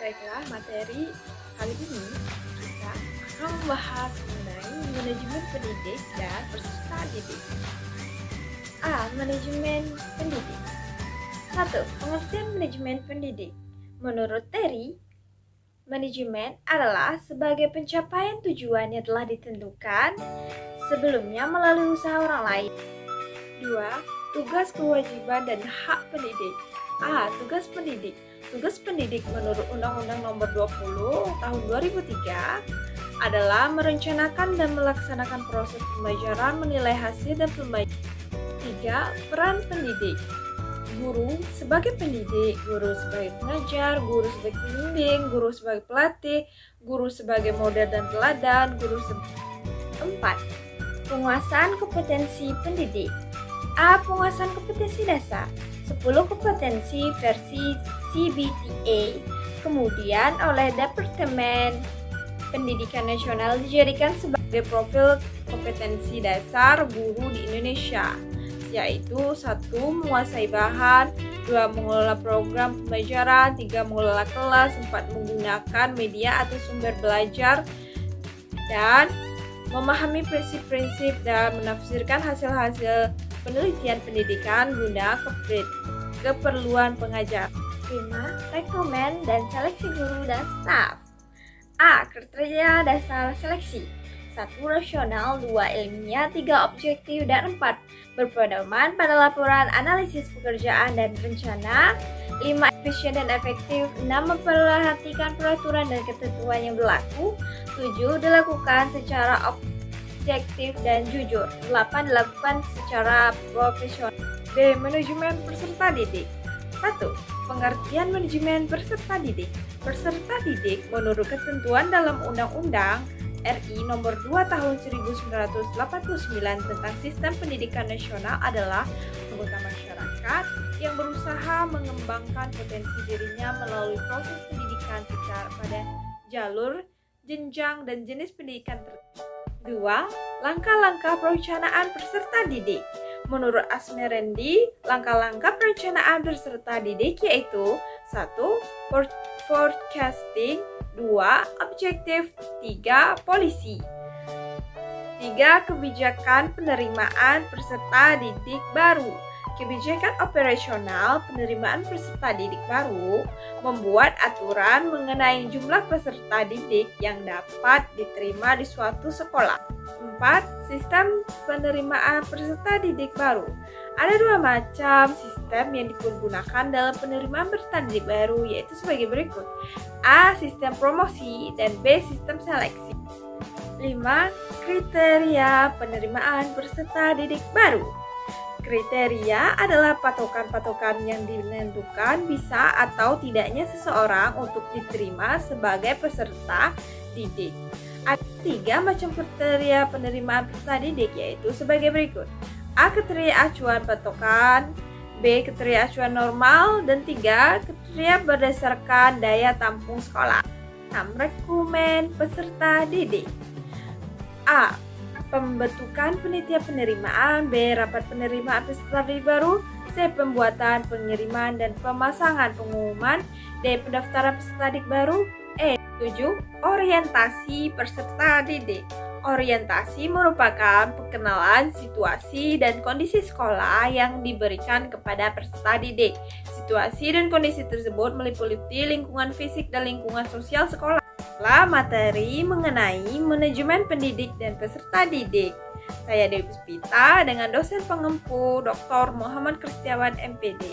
Baiklah, materi kali ini kita akan membahas mengenai manajemen pendidik dan peserta didik. A. Manajemen pendidik. 1. Pengertian manajemen pendidik. Menurut Terry, manajemen adalah sebagai pencapaian tujuan yang telah ditentukan sebelumnya melalui usaha orang lain. 2. Tugas, kewajiban, dan hak pendidik. A. Tugas pendidik. Tugas pendidik menurut Undang-Undang Nomor 20 Tahun 2003 adalah merencanakan dan melaksanakan proses pembelajaran, menilai hasil dan pembelajaran. 3. Peran pendidik. Guru sebagai pendidik, guru sebagai pengajar, guru sebagai pembimbing, guru sebagai pelatih, guru sebagai model dan teladan, guru sebagai 4. Penguasaan kompetensi pendidik. A. Penguasaan kompetensi dasar. 10 kompetensi versi CBTA kemudian oleh Departemen Pendidikan Nasional dijadikan sebagai profil kompetensi dasar guru di Indonesia, yaitu 1. Menguasai bahan, 2. Mengelola program pembelajaran, 3. Mengelola kelas, 4. Menggunakan media atau sumber belajar, dan memahami prinsip-prinsip dan menafsirkan hasil-hasil penelitian pendidikan guna keperluan pengajar. 5. Rekrutmen dan seleksi guru dan staf. A. Kriteria dasar seleksi. 1. Rasional, 2. Ilmiah, 3. Objektif, dan 4. Berpedoman pada laporan analisis pekerjaan dan rencana. 5. Efisien dan efektif. 6. Memperhatikan peraturan dan ketentuan yang berlaku. 7. Dilakukan secara objektif dan jujur. 8. Dilakukan secara profesional. B. Manajemen peserta didik. 1. Pengertian manajemen peserta didik. Peserta didik menurut ketentuan dalam Undang-Undang RI Nomor 2 Tahun 1989 tentang Sistem Pendidikan Nasional adalah anggota masyarakat yang berusaha mengembangkan potensi dirinya melalui proses pendidikan secara pada jalur, jenjang, dan jenis pendidikan tertentu. 2. Langkah-langkah perencanaan peserta didik. Menurut Asmerendi, langkah-langkah perencanaan peserta didik yaitu 1. Forecasting, 2. Objektif, 3. Polisi. 3. Kebijakan penerimaan peserta didik baru. Kebijakan operasional penerimaan peserta didik baru membuat aturan mengenai jumlah peserta didik yang dapat diterima di suatu sekolah. 4. Sistem penerimaan peserta didik baru. Ada 2 macam sistem yang dipergunakan dalam penerimaan peserta didik baru, yaitu sebagai berikut. A. Sistem promosi dan B. Sistem seleksi. 5. Kriteria penerimaan peserta didik baru. Kriteria adalah patokan-patokan yang menentukan bisa atau tidaknya seseorang untuk diterima sebagai peserta didik. Ada 3 macam kriteria penerimaan peserta didik, yaitu sebagai berikut. A. Kriteria acuan patokan, B. Kriteria acuan normal, dan 3. Kriteria berdasarkan daya tampung sekolah. 6. Rekrutmen peserta didik. A. Pembentukan panitia penerimaan, B. Rapat penerimaan peserta didik baru, C. Pembuatan, pengiriman, dan pemasangan pengumuman, D. Pendaftaran peserta didik baru, E. 7. Orientasi peserta didik. Orientasi merupakan pengenalan situasi dan kondisi sekolah yang diberikan kepada peserta didik. Situasi dan kondisi tersebut meliputi lingkungan fisik dan lingkungan sosial sekolah. Materi mengenai manajemen pendidik dan peserta didik. Saya Dewi Puspita dengan dosen pengempu Dr. Muhammad Kristiawan MPD.